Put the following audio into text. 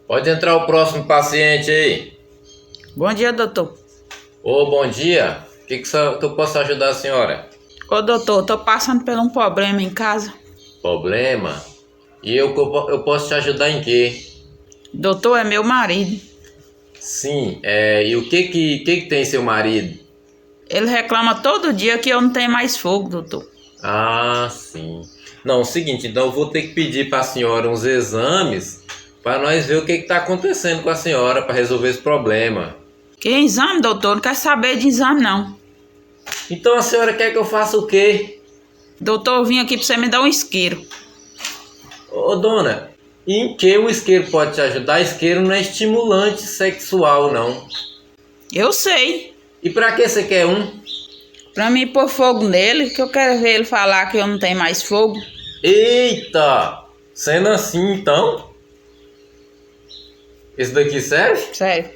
Pode entrar o próximo paciente aí. Bom dia, doutor. Ô, bom dia. O que eu posso ajudar a senhora? Ô, doutor, tô passando por um problema em casa. Problema? E eu posso te ajudar em quê? Doutor, é meu marido. Sim, e o que tem seu marido? Ele reclama todo dia que eu não tenho mais fogo, doutor. Ah, sim. Não, é o seguinte, então eu vou ter que pedir para a senhora uns exames para nós ver o que está acontecendo com a senhora para resolver esse problema. Que exame, doutor? Não quero saber de exame, não. Então a senhora quer que eu faça o quê? Doutor, eu vim aqui pra você me dar um isqueiro. Ô, dona, e em que o isqueiro pode te ajudar? Isqueiro não é estimulante sexual, não. Eu sei. E para que você quer um? Pra mim pôr fogo nele, que eu quero ver ele falar que eu não tenho mais fogo. Eita! Sendo assim, então? Esse daqui serve? Sério.